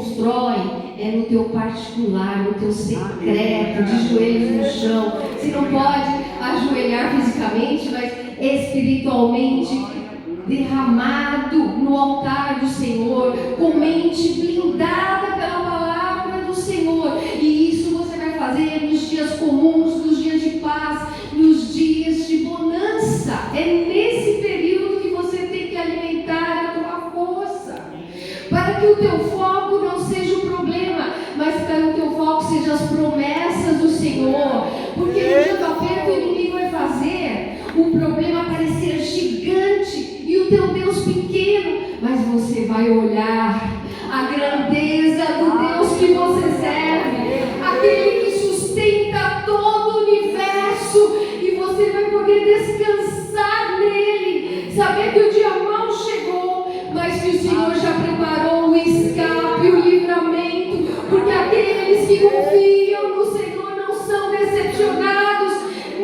constrói é no teu particular, no teu secreto, de joelhos no chão. Você não pode ajoelhar fisicamente, mas espiritualmente derramado no altar do Senhor, com mente blindada pela palavra do Senhor. E isso você vai fazer nos dias comuns, nos dias de paz, nos dias de bonança. É nesse período que você tem que alimentar a tua força, para que o teu foco não seja o problema, mas para que o teu foco seja as promessas do Senhor. Porque no dia do aperto o inimigo vai fazer o problema parecer gigante e o teu Deus pequeno, mas você vai olhar a grandeza do Deus que você serve, aquele que sustenta todo o universo, e você vai poder descansar nele, saber que o dia mau chegou, mas que o Senhor já preparou o escape, o livramento, porque aqueles que confiam no Senhor não são decepcionados,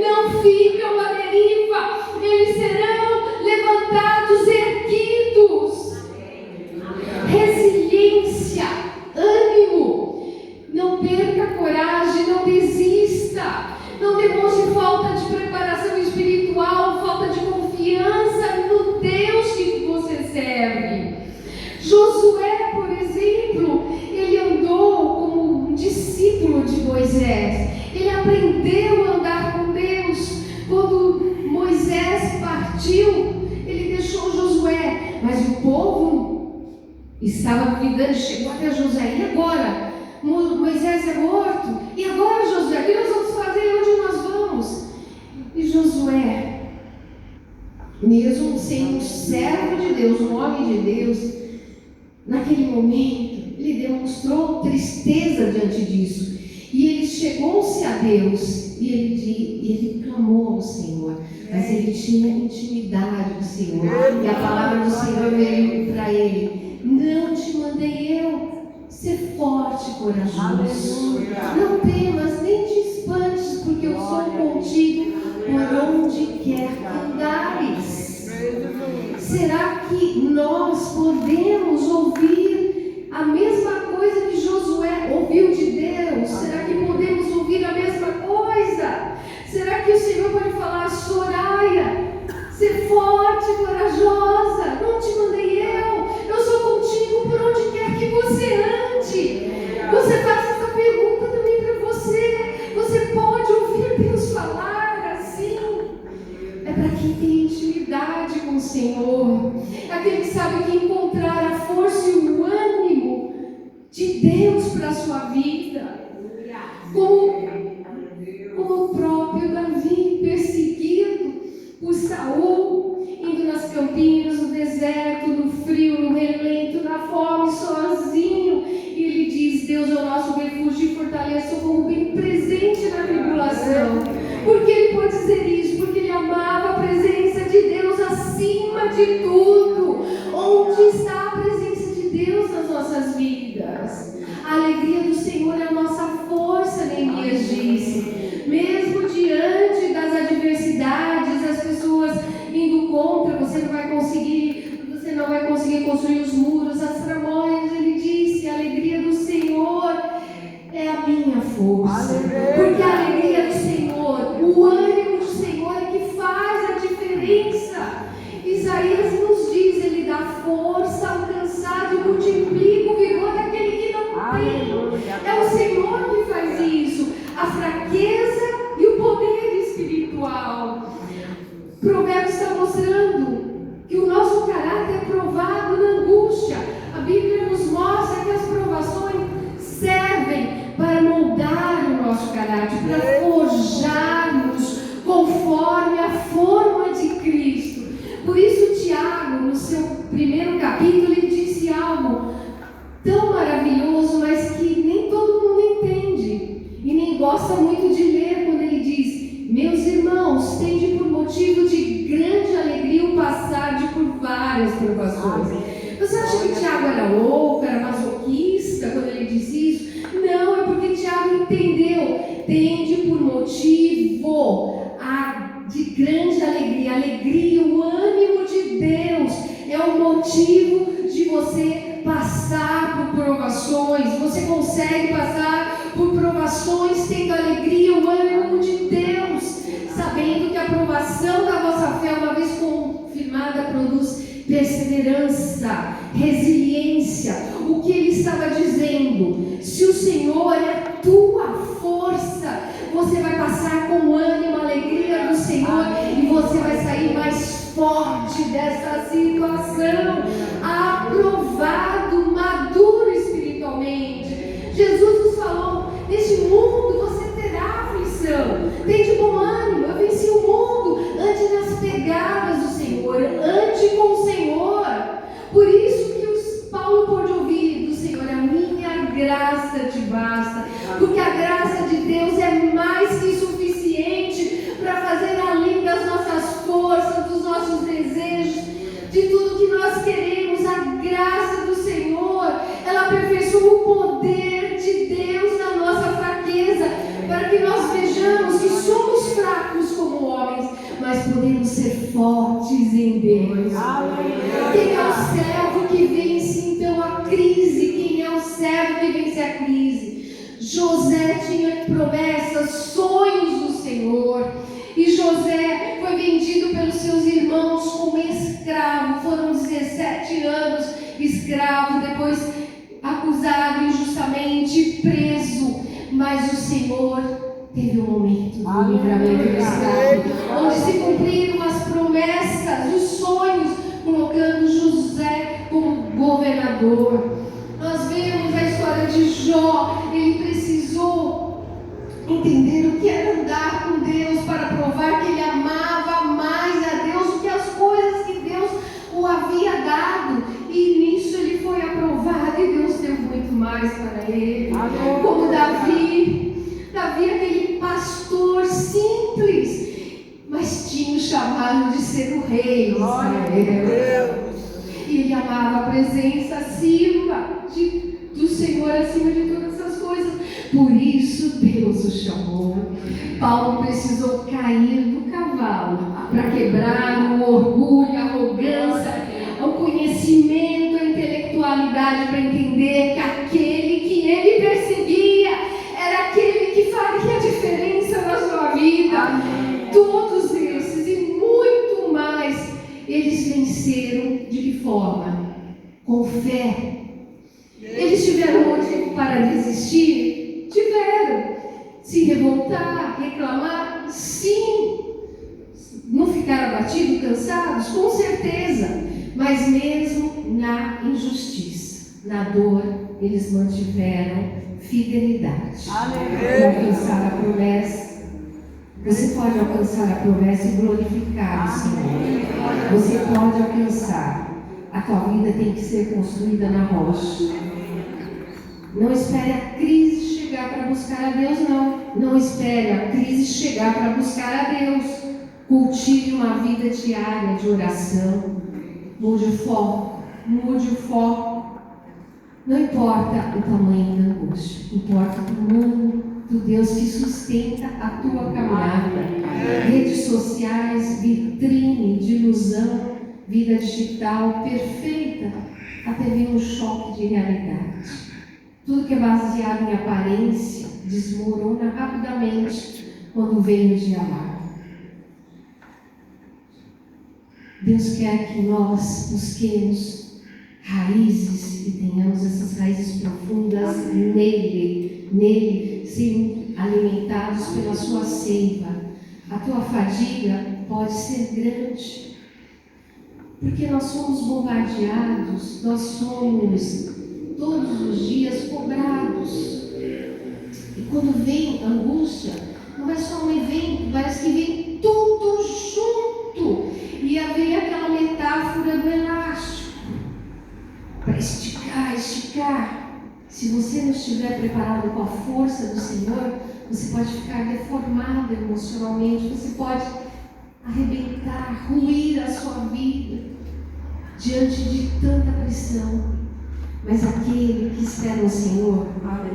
não ficam à deriva, eles serão levantados, erguidos. Resiliência, ânimo, não perca a coragem, não desista, não demonstre falta de preparação espiritual, falta de confiança no Deus que você serve. Josué, por exemplo, ele andou como um discípulo de Moisés, ele aprendeu a andar com Deus. Quando Moisés partiu, ele deixou Josué, mas o povo estava duvidando, chegou até Josué. E agora? Moisés é morto. E agora, Josué? O que nós vamos fazer? Onde nós vamos? E Josué, mesmo sendo um servo de Deus, um homem de Deus, naquele momento, ele demonstrou tristeza diante disso. E ele chegou-se a Deus e ele clamou ao Senhor, mas ele tinha intimidade com o Senhor. E a palavra do Senhor veio para ele: não te mandei eu? Ser forte e corajoso. Não temas, nem te espantes, porque eu sou contigo por onde quer que andares. Será que nós podemos ouvir a mesma coisa que Josué ouviu de Deus? Será que podemos ouvir a mesma coisa? Será que o Senhor pode falar: Soraya, ser forte e corajosa, não te mandei eu sou contigo por onde quer que você ande? Você faz essa pergunta também para você. Você pode ouvir Deus falar assim? É para quem tem intimidade com o Senhor, aquele que sabe que encontrar a força e o ânimo de Deus para a sua vida. Como o próprio Davi, perseguido por Saul, indo nas campinas, no deserto, no frio, no relento, na fome, sozinho. E ele diz: Deus é o nosso refúgio e fortaleza, socorro bem presente na tribulação. Por que ele pode dizer isso? Porque ele amava a presença de Deus acima de tudo. Onde está a presença de Deus nas nossas vidas? A alegria do Senhor é a nossa força, Neemias disse. Mesmo diante das adversidades, as pessoas indo contra, você não vai conseguir construir os muros, as tramóias. Ele disse: a alegria do Senhor é a minha força. Porque a alegria do Senhor, o ânimo do Senhor é que faz a diferença. Isaías nos diz: ele dá força ao cansado e multiplica o vigor daquele que não tem. É o Senhor que faz isso. A fraqueza e o poder espiritual. Provérbios está mostrando que o nosso caráter é provado na angústia. A Bíblia nos mostra que as provações servem para moldar o nosso caráter, para forjarmos conforme a forma de Cristo. Por isso Tiago, no seu primeiro capítulo, ele disse algo tão maravilhoso, mas que nem todo mundo entende e nem gosta muito de ler, quando ele diz: meus irmãos, tende por motivo de grande alegria o passar por várias provações. Você acha que Tiago era louco, era masoquista quando ele disse isso? Não, é porque Tiago entendeu. Tende por motivo de grande alegria. A alegria, o ânimo de Deus é o motivo de você passar por provações, consegue passar por provações tendo alegria, o ânimo de Deus, sabendo que a provação da vossa fé, uma vez confirmada, produz perseverança, resiliência. O que ele estava dizendo? Se o Senhor é a tua força, você vai passar com ânimo, a alegria do Senhor, e você vai sair mais forte dessa situação, aprovado, maduro espiritualmente. Jesus nos falou: neste mundo você terá aflição, tem de bom ânimo, eu venci o mundo. Ande nas pegadas do Senhor, ande com o Senhor. Por isso que Paulo pôde ouvir do Senhor: a minha graça te basta, porque a graça de Deus é mais que suficiente para fazer além das nossas forças, dos nossos desejos, de tudo que nós queremos. A graça do Senhor, ela aperfeiçoa o poder de Deus na nossa fraqueza, para que nós vejamos que somos fracos como homens, mas podemos ser fortes em Deus. Quem é o servo que vence então a crise? Quem é o servo que vence a crise? José tinha promessas, sonhos do Senhor, e José foi vendido pelos seus irmãos como escravo. Foram 17 anos escravo, depois acusado injustamente, preso, mas o Senhor teve um momento do livramento do escravo, onde se cumpriram as promessas, os sonhos, colocando José como governador. Nós vemos a história de Jó. Ele precisou entender o que era andar com Deus, para provar que ele amava mais a Deus do que as coisas que Deus o havia dado, e nisso ele foi aprovado, e Deus deu muito mais para ele. Como Davi, aquele pastor simples, mas tinha o chamado de ser o rei de Israel. E ele amava a presença do Senhor acima de todas as coisas. Por isso Deus o chamou. Paulo precisou cair do cavalo para quebrar o orgulho, a arrogância, o conhecimento, a intelectualidade, para entender que aquele que ele perseguia era aquele que faria a diferença na sua vida. Amém. Todos esses e muito mais, eles venceram de que forma? Com fé. Eles tiveram motivo para desistir? Tiveram. Se revoltar, reclamar? Sim. Não ficar abatidos, cansados? Com certeza. Mas mesmo na injustiça, na dor, eles mantiveram fidelidade. Para alcançar a promessa. Você pode alcançar a promessa e glorificar o Senhor. Você pode alcançar. A tua vida tem que ser construída na rocha. Não espere a crise chegar para buscar a Deus, não. Não espere a crise chegar para buscar a Deus. Cultive uma vida diária de oração. Mude o foco. Mude o foco. Não importa o tamanho da angústia. Importa o tamanho do Deus que sustenta a tua caminhada. Redes sociais, vitrine de ilusão, vida digital perfeita, até vir um choque de realidade. Tudo que é baseado em aparência desmorona rapidamente quando vem o dia lá. Deus quer que nós busquemos raízes e tenhamos essas raízes profundas nele, sendo alimentados pela sua seiva. A tua fadiga pode ser grande, porque nós somos bombardeados, nós somos todos os dias cobrados. E quando vem angústia, não é só um evento, parece que vem tudo junto. E vem aquela metáfora do elástico, para esticar. Se você não estiver preparado com a força do Senhor, você pode ficar deformado emocionalmente, você pode arrebentar, ruir a sua vida diante de tanta pressão. Mas aquele que espera no Senhor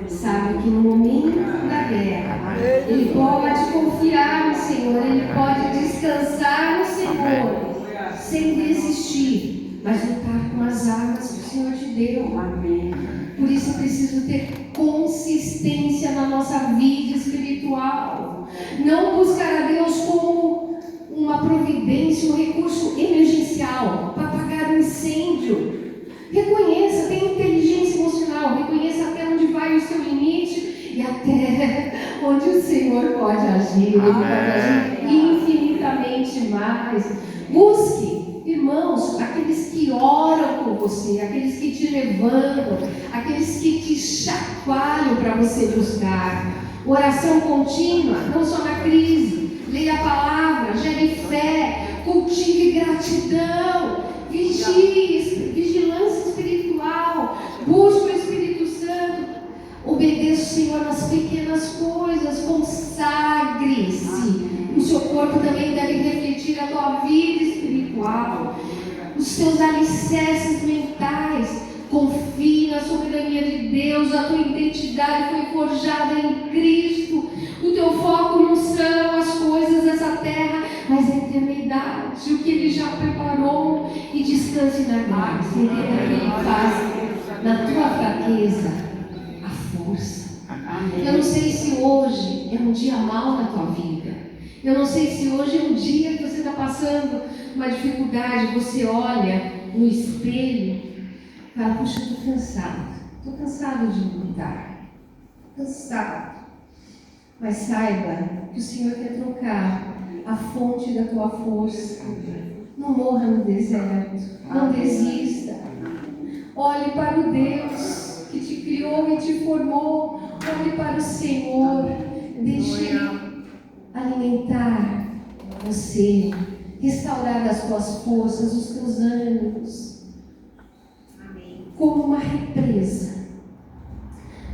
sabe que no momento da guerra ele pode confiar no Senhor, ele pode descansar no Senhor sem desistir, mas lutar com as armas que o Senhor te deu. Por isso é preciso ter consistência na nossa vida espiritual. Não buscar a Deus como uma providência, um recurso emergencial para apagar um incêndio. Reconheça, tenha inteligência emocional, reconheça até onde vai o seu limite e até onde o Senhor pode agir. Ele pode agir infinitamente mais. Busque, irmãos, aqueles que oram por você, aqueles que te levantam, aqueles que te chacoalham para você buscar. Oração contínua, não só na crise. Leia a palavra, gere fé, cultive gratidão, vigie, vigilância espiritual, busque o Espírito Santo, obedeça o Senhor nas pequenas coisas, consagre-se. O seu corpo também deve refletir a tua vida espiritual, os seus alicerces mentais. Confie na soberania de Deus, a tua identidade foi forjada em Cristo. O teu foco não são as coisas dessa terra, mas a eternidade, o que Ele já preparou, e descanse na graça. Entenda que Ele faz na tua fraqueza a força. Eu não sei se hoje é um dia mau na tua vida. Eu não sei se hoje é um dia que você está passando uma dificuldade, você olha no espelho e fala, puxa, estou cansado de lutar, cansado. Mas saiba que o Senhor quer trocar a fonte da tua força. Não morra no deserto, não desista. Olhe para o Deus que te criou e te formou. Olhe para o Senhor, deixe Ele alimentar você, restaurar as tuas forças, os teus ânimos. Como uma represa.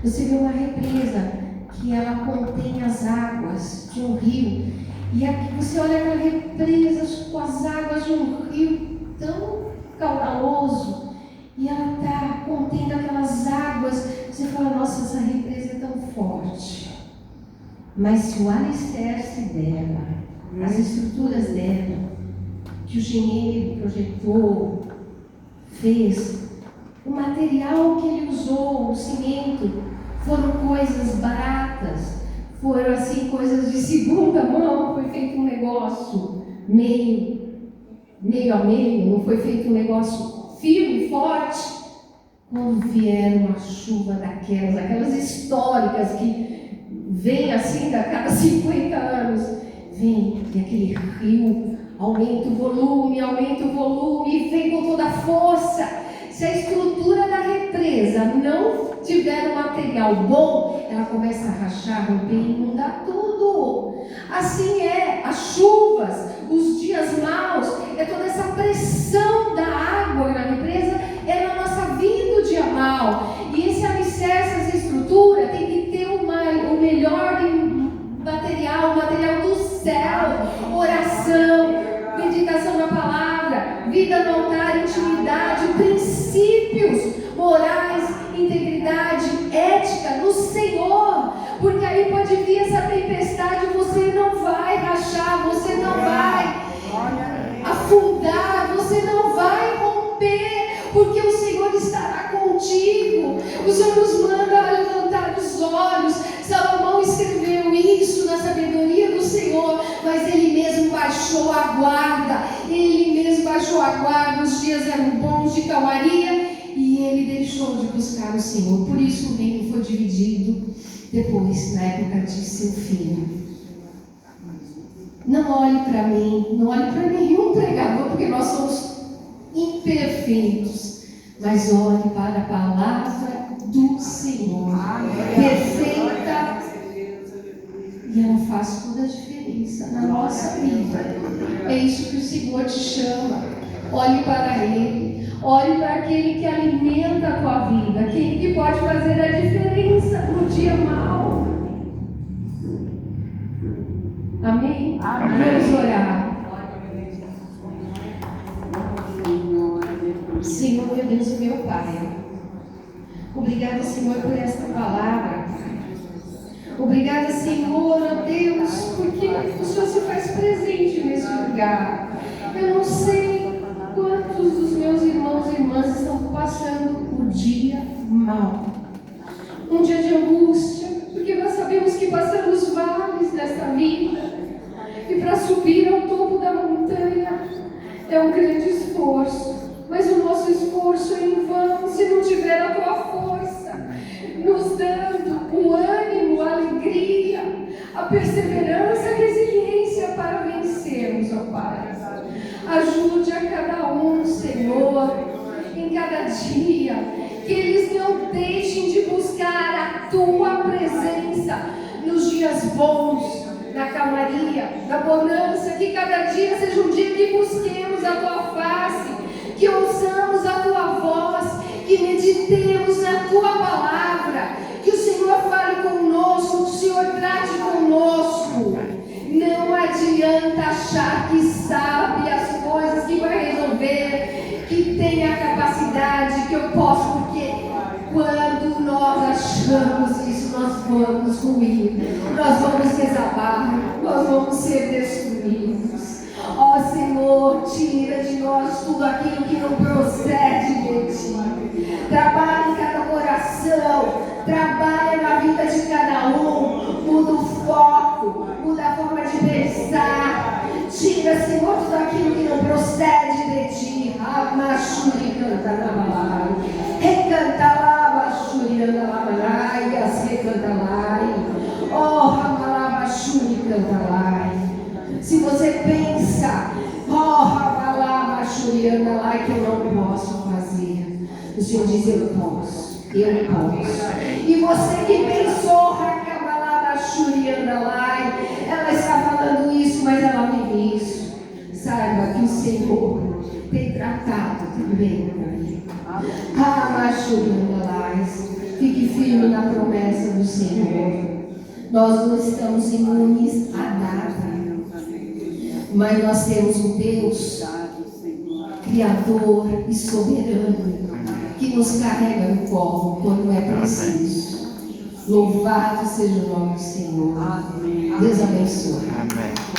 Você vê uma represa que ela contém as águas de um rio, e aqui você olha aquela represa com as águas de um rio tão caudaloso, e ela está contendo aquelas águas. Você fala, nossa, essa represa é tão forte. Mas se o alicerce dela, as estruturas dela, que o engenheiro projetou, fez, o material que ele usou, o cimento, foram coisas baratas, foram assim coisas de segunda mão, foi feito um negócio meio a meio, não foi feito um negócio firme, forte. Quando vier uma chuva aquelas históricas que vem assim a cada 50 anos, vem e aquele rio aumenta o volume, e vem com toda a força. Se a estrutura da represa não tiver um material bom, ela começa a rachar, romper e inundar tudo. Assim é as chuvas, os dias maus, é toda essa pressão da água na represa, é na nossa vida o dia mau. E esse alicerce, essa estrutura, tem que ter o melhor material, o material do céu, oração, meditação na palavra, vida no altar, intimidade, princípios morais, integridade, ética no Senhor, porque aí pode vir essa tempestade, você não vai rachar, você não vai afundar, você não vai romper, porque o Senhor estará contigo. O Senhor nos manda levantar os olhos. Salomão escreveu isso na sabedoria do Senhor, mas ele mesmo baixou a guarda, os dias eram bons de calmaria, e ele deixou de buscar o Senhor. Por isso o reino foi dividido depois, na época de seu filho. Não olhe para mim, não olhe para nenhum pregador, porque nós somos imperfeitos, mas olhe para a palavra do Senhor, perfeita, e ela faz toda a diferença na nossa vida. É isso que o Senhor te chama. Olhe para Ele, olhe para aquele que alimenta a tua vida, aquele que pode fazer a diferença no dia mau. Amém? Vamos orar. Senhor, meu Deus e meu Pai, obrigada, Senhor, por esta palavra. Obrigada, Senhor, ó Deus, porque o Senhor se faz presente nesse lugar. Eu não sei quantos dos meus irmãos e irmãs estão passando o dia mal. um dia de angústia, porque nós sabemos que passamos vales nesta vida, e para subir ao topo da montanha é um grande esforço, mas o nosso esforço é em vão se não tiver a tua força nos dando o ânimo, a alegria, a perseverança, a resiliência para vencermos, ó Pai. Ajude a cada um, Senhor, em cada dia, que eles não deixem de buscar a tua presença nos dias bons, na calmaria, na bonança, que cada dia seja um dia que busquemos a tua face, que ouçamos a tua voz, que meditemos na tua palavra, que o Senhor fale conosco, que o Senhor trate conosco. Não adianta achar que sabe as coisas, que vai resolver, que tem a capacidade, que eu posso, porque quando nós achamos isso, nós vamos ruir, nós vamos desabar, nós vamos ser destruídos. Ó Senhor, tira de nós tudo aquilo que não procede de Ti. Trabalha em cada coração, trabalha na vida de cada um, muda o foco, muda a forma de pensar. Tira, Senhor, tudo aquilo que não procede de Ti. Amachuri canta lá, recanta lá, machuri anda lá, e assim canta lá. Oh, ramalabachuri canta lá. Se você pensa, oh, ramalabachuri anda lá, que eu não posso fazer, o Senhor diz: eu posso, eu posso. E você que pensou, ramalabachuri anda lá, ela está falando isso, mas ela vive isso. Saiba que o Senhor tem tratado também com ele. Fique firme na promessa do Senhor. Nós não estamos imunes a nada, mas nós temos um Deus Criador e soberano que nos carrega no colo quando é preciso. Louvado seja o nome do Senhor. Deus abençoe. Amém.